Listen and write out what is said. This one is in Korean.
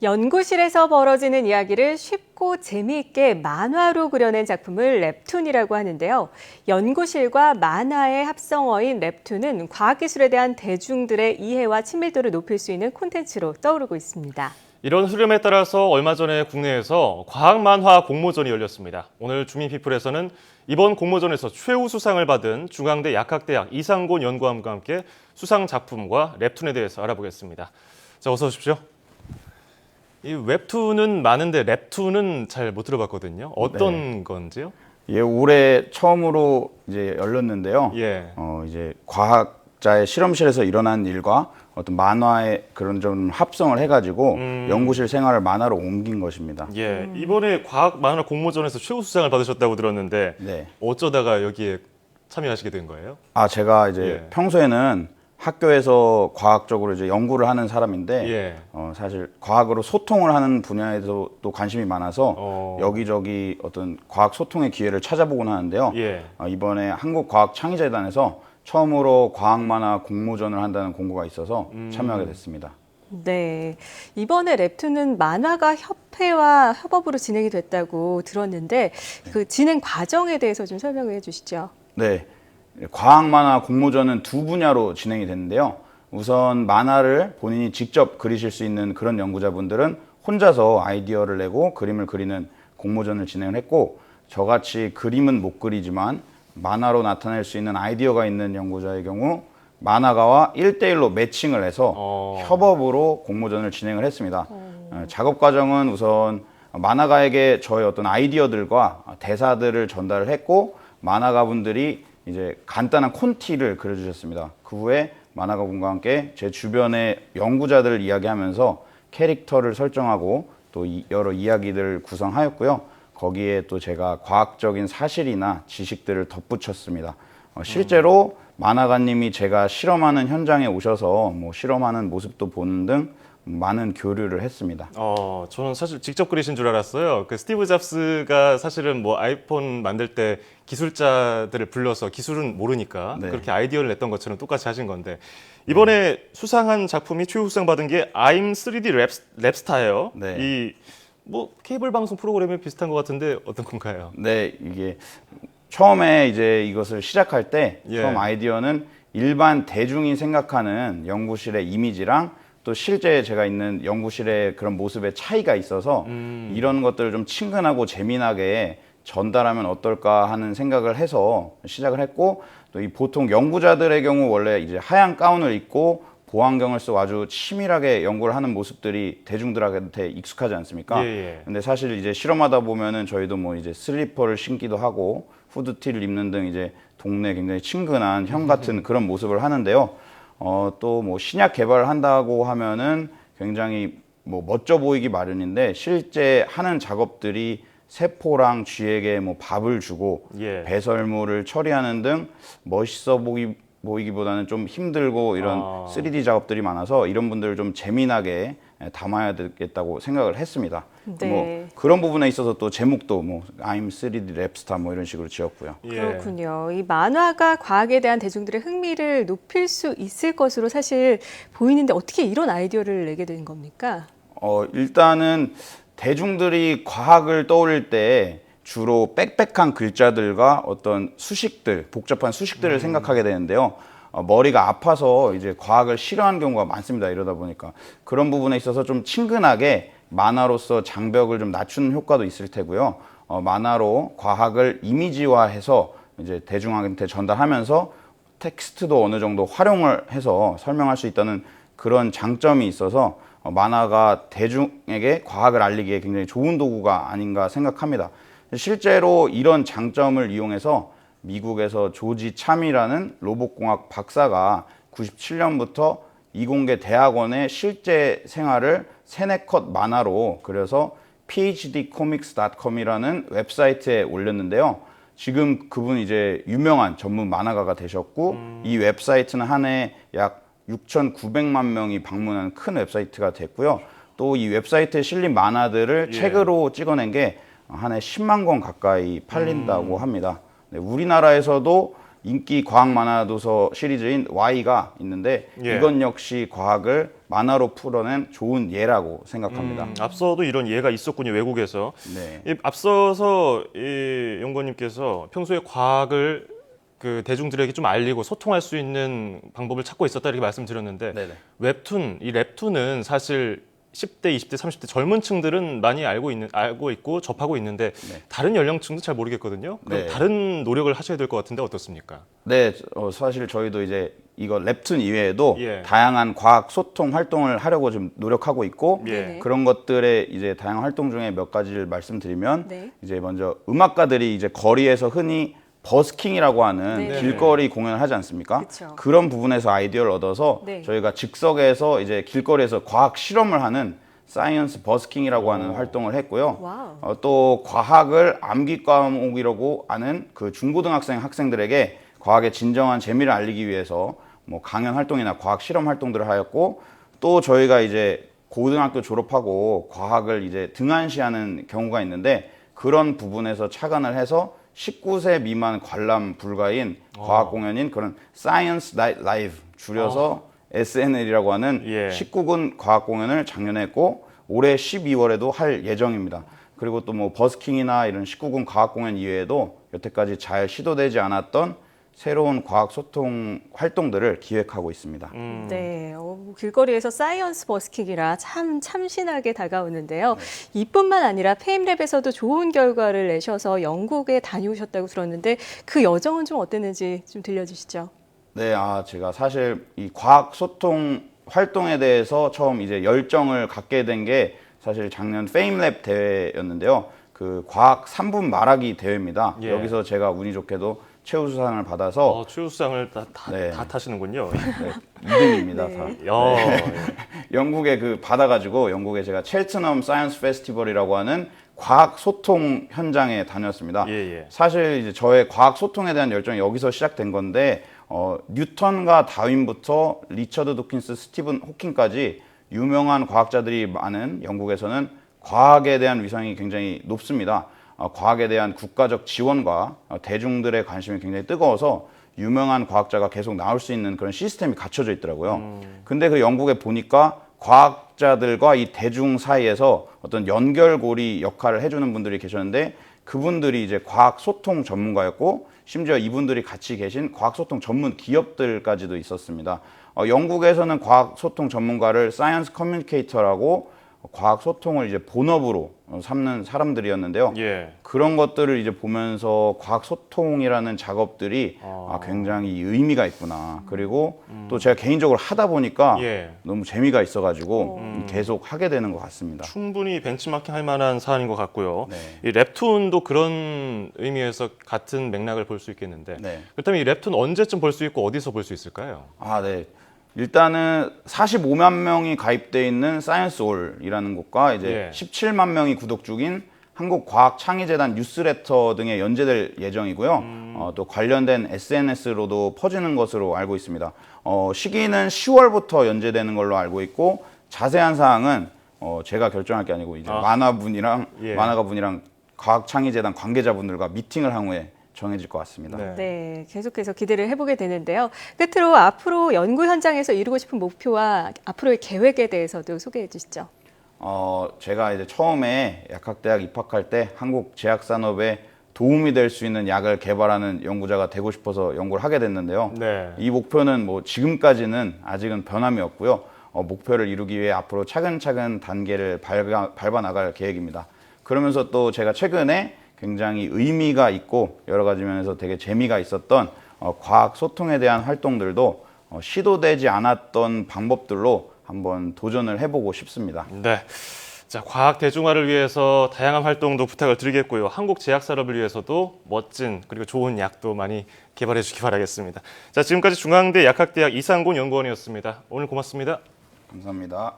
연구실에서 벌어지는 이야기를 쉽고 재미있게 만화로 그려낸 작품을 웹툰이라고 하는데요. 연구실과 만화의 합성어인 웹툰은 과학기술에 대한 대중들의 이해와 친밀도를 높일 수 있는 콘텐츠로 떠오르고 있습니다. 이런 흐름에 따라서 얼마 전에 국내에서 과학만화 공모전이 열렸습니다. 오늘 주민피플에서는 이번 공모전에서 최우수상을 받은 중앙대 약학대학 이상곤 연구원과 함께 수상 작품과 웹툰에 대해서 알아보겠습니다. 자, 어서 오십시오. 이 웹툰은 많은데 웹툰은 잘 못 들어봤거든요. 어떤 건지요? 예, 올해 처음으로 이제 열렸는데요. 예. 이제 과학자의 실험실에서 일어난 일과 어떤 만화의 그런 좀 합성을 해가지고 연구실 생활을 만화로 옮긴 것입니다. 예. 이번에 과학 만화 공모전에서 최우수상을 받으셨다고 들었는데 네. 어쩌다가 여기에 참여하시게 된 거예요? 제가 이제 예. 평소에는 학교에서 과학적으로 이제 연구를 하는 사람인데 예. 사실 과학으로 소통을 하는 분야에도 또 관심이 많아서 여기저기 어떤 과학 소통의 기회를 찾아보곤 하는데요. 예. 이번에 한국과학창의재단에서 처음으로 과학만화 공모전을 한다는 공고가 있어서 참여하게 됐습니다. 네, 이번에 웹툰은 만화가 협회와 협업으로 진행이 됐다고 들었는데 그 진행 과정에 대해서 좀 설명해 주시죠. 네, 과학만화 공모전은 두 분야로 진행이 됐는데요. 우선 만화를 본인이 직접 그리실 수 있는 그런 연구자분들은 혼자서 아이디어를 내고 그림을 그리는 공모전을 진행을 했고, 저같이 그림은 못 그리지만 만화로 나타낼 수 있는 아이디어가 있는 연구자의 경우 만화가와 1대1로 매칭을 해서 협업으로 공모전을 진행을 했습니다. 작업 과정은 우선 만화가에게 저의 어떤 아이디어들과 대사들을 전달을 했고, 만화가분들이 이제 간단한 콘티를 그려주셨습니다. 그 후에 만화가분과 함께 제 주변의 연구자들을 이야기하면서 캐릭터를 설정하고 또 여러 이야기들을 구성하였고요. 거기에 또 제가 과학적인 사실이나 지식들을 덧붙였습니다. 실제로 만화가님이 제가 실험하는 현장에 오셔서 뭐 실험하는 모습도 보는 등 많은 교류를 했습니다. 저는 사실 직접 그리신 줄 알았어요. 그 스티브 잡스가 사실은 뭐 아이폰 만들 때 기술자들을 불러서 기술은 모르니까 네. 그렇게 아이디어를 냈던 것처럼 똑같이 하신 건데 이번에 수상한 작품이 최우수상 받은 게 I'm 3D 랩스타예요. 네. 이 뭐 케이블 방송 프로그램에 비슷한 것 같은데 어떤 건가요? 네, 이게 처음에 이제 이것을 시작할 때 처음 아이디어는 일반 대중이 생각하는 연구실의 이미지랑 또 실제 제가 있는 연구실의 그런 모습의 차이가 있어서 이런 것들을 좀 친근하고 재미나게 전달하면 어떨까 하는 생각을 해서 시작을 했고, 또 이 보통 연구자들의 경우 원래 이제 하얀 가운을 입고 보안경을 쓰고 아주 치밀하게 연구를 하는 모습들이 대중들한테 익숙하지 않습니까? 근데 사실 이제 실험하다 보면은 저희도 뭐 이제 슬리퍼를 신기도 하고 후드티를 입는 등 이제 동네 굉장히 친근한 형 같은 그런 모습을 하는데요. 또 뭐 신약 개발을 한다고 하면은 굉장히 뭐 멋져 보이기 마련인데 실제 하는 작업들이 세포랑 쥐에게 뭐 밥을 주고 배설물을 처리하는 등 멋있어 보이기보다는 좀 힘들고 이런 3D 작업들이 많아서 이런 분들을 좀 재미나게 담아야 되겠다고 생각을 했습니다. 네. 뭐 그런 부분에 있어서 또 제목도 뭐 I'm 3D 랩스타 뭐 이런 식으로 지었고요. 그렇군요. 이 만화가 과학에 대한 대중들의 흥미를 높일 수 있을 것으로 사실 보이는데 어떻게 이런 아이디어를 내게 된 겁니까? 일단은 대중들이 과학을 떠올릴 때 주로 빽빽한 글자들과 어떤 수식들, 복잡한 수식들을 생각하게 되는데요. 머리가 아파서 이제 과학을 싫어하는 경우가 많습니다. 이러다 보니까 그런 부분에 있어서 좀 친근하게 만화로서 장벽을 좀 낮추는 효과도 있을 테고요. 만화로 과학을 이미지화해서 이제 대중한테 전달하면서 텍스트도 어느 정도 활용을 해서 설명할 수 있다는 그런 장점이 있어서 만화가 대중에게 과학을 알리기에 굉장히 좋은 도구가 아닌가 생각합니다. 실제로 이런 장점을 이용해서 미국에서 조지 참이라는 로봇공학 박사가 97년부터 이공계 대학원의 실제 생활을 3-4컷 만화로 그려서 phdcomics.com이라는 웹사이트에 올렸는데요. 지금 그분 이제 유명한 전문 만화가가 되셨고 이 웹사이트는 한 해 약 6,900만 명이 방문한 큰 웹사이트가 됐고요. 또 이 웹사이트에 실린 만화들을 책으로 찍어낸 게 한 해 10만 권 가까이 팔린다고 합니다. 네, 우리나라에서도 인기 과학 만화 도서 시리즈인 Y가 있는데 이건 역시 과학을 만화로 풀어낸 좋은 예라고 생각합니다. 앞서도 이런 예가 있었군요, 외국에서. 네. 앞서서 이 연구원님께서 평소에 과학을 그 대중들에게 좀 알리고 소통할 수 있는 방법을 찾고 있었다 이렇게 말씀드렸는데 네네. 이 웹툰은 사실 10대, 20대, 30대 젊은 층들은 많이 알고 있고 접하고 있는데 네. 다른 연령층도 잘 모르겠거든요. 그럼 네. 다른 노력을 하셔야 될 것 같은데 어떻습니까? 네, 사실 저희도 이제 이거 웹툰 이외에도 예. 다양한 과학 소통 활동을 하려고 좀 노력하고 있고 예. 그런 것들의 이제 다양한 활동 중에 몇 가지를 말씀드리면 네. 이제 먼저 음악가들이 이제 거리에서 흔히 버스킹이라고 하는 네. 길거리 공연을 하지 않습니까? 그쵸. 그런 부분에서 아이디어를 얻어서 네. 저희가 즉석에서 이제 길거리에서 과학 실험을 하는 사이언스 버스킹이라고 하는 활동을 했고요. 와우. 또 과학을 암기 과목이라고 아는 그 중고등학생 학생들에게 과학의 진정한 재미를 알리기 위해서 뭐 강연 활동이나 과학 실험 활동들을 하였고 또 저희가 이제 고등학교 졸업하고 과학을 이제 등한시하는 경우가 있는데 그런 부분에서 착안을 해서 19세 미만 관람 불가인 과학 공연인 그런 사이언스 나이트 라이브 줄여서 SNL이라고 하는 예. 19군 과학 공연을 작년에 했고 올해 12월에도 할 예정입니다. 그리고 또 뭐 버스킹이나 이런 19군 과학 공연 이외에도 여태까지 잘 시도되지 않았던 새로운 과학 소통 활동들을 기획하고 있습니다. 네, 길거리에서 사이언스 버스킹이라 참 참신하게 다가오는데요. 이뿐만 아니라 페임랩에서도 좋은 결과를 내셔서 영국에 다녀오셨다고 들었는데 그 여정은 좀 어땠는지 좀 들려주시죠. 네, 제가 사실 이 과학 소통 활동에 대해서 처음 이제 열정을 갖게 된 게 사실 작년 페임랩 대회였는데요. 그 과학 3분 말하기 대회입니다. 예. 여기서 제가 운이 좋게도 최우수상을 받아서 최우수상을 다 네. 타시는군요. 네, 2등입니다. 네. 다. 영국에 그 받아가지고 영국에 제가 첼트넘 사이언스 페스티벌이라고 하는 과학 소통 현장에 다녔습니다. 예. 사실 이제 저의 과학 소통에 대한 열정이 여기서 시작된 건데 뉴턴과 다윈부터 리처드 도킨스, 스티븐 호킹까지 유명한 과학자들이 많은 영국에서는 과학에 대한 위상이 굉장히 높습니다. 과학에 대한 국가적 지원과 대중들의 관심이 굉장히 뜨거워서 유명한 과학자가 계속 나올 수 있는 그런 시스템이 갖춰져 있더라고요. 근데 그 영국에 보니까 과학자들과 이 대중 사이에서 어떤 연결고리 역할을 해주는 분들이 계셨는데 그분들이 이제 과학 소통 전문가였고 심지어 이분들이 같이 계신 과학 소통 전문 기업들까지도 있었습니다. 영국에서는 과학 소통 전문가를 사이언스 커뮤니케이터라고 과학 소통을 이제 본업으로 삼는 사람들이었는데요. 예. 그런 것들을 이제 보면서 과학 소통이라는 작업들이 굉장히 의미가 있구나. 그리고 또 제가 개인적으로 하다 보니까 예. 너무 재미가 있어가지고 계속 하게 되는 것 같습니다. 충분히 벤치마킹 할 만한 사안인 것 같고요. 네. 이 랩툰도 그런 의미에서 같은 맥락을 볼 수 있겠는데 네. 그렇다면 이 랩툰 언제쯤 볼 수 있고 어디서 볼 수 있을까요? 네. 일단은 45만 명이 가입돼 있는 사이언스올이라는 곳과 이제 예. 17만 명이 구독 중인 한국과학창의재단 뉴스레터 등에 연재될 예정이고요. 또 관련된 SNS로도 퍼지는 것으로 알고 있습니다. 시기는 10월부터 연재되는 걸로 알고 있고 자세한 사항은 제가 결정할 게 아니고 이제 만화가분이랑 과학창의재단 관계자분들과 미팅을 한 후에 정해질 것 같습니다. 네, 계속해서 기대를 해보게 되는데요. 끝으로 앞으로 연구 현장에서 이루고 싶은 목표와 앞으로의 계획에 대해서도 소개해 주시죠. 제가 이제 처음에 약학대학 입학할 때 한국 제약산업에 도움이 될 수 있는 약을 개발하는 연구자가 되고 싶어서 연구를 하게 됐는데요. 네. 이 목표는 뭐 지금까지는 아직은 변함이 없고요. 목표를 이루기 위해 앞으로 차근차근 단계를 밟아 나갈 계획입니다. 그러면서 또 제가 최근에 굉장히 의미가 있고 여러 가지 면에서 되게 재미가 있었던 과학 소통에 대한 활동들도 시도되지 않았던 방법들로 한번 도전을 해보고 싶습니다. 네. 자, 과학 대중화를 위해서 다양한 활동도 부탁을 드리겠고요. 한국 제약 산업을 위해서도 멋진 그리고 좋은 약도 많이 개발해 주시기 바라겠습니다. 자, 지금까지 중앙대 약학대학 이상곤 연구원이었습니다. 오늘 고맙습니다. 감사합니다.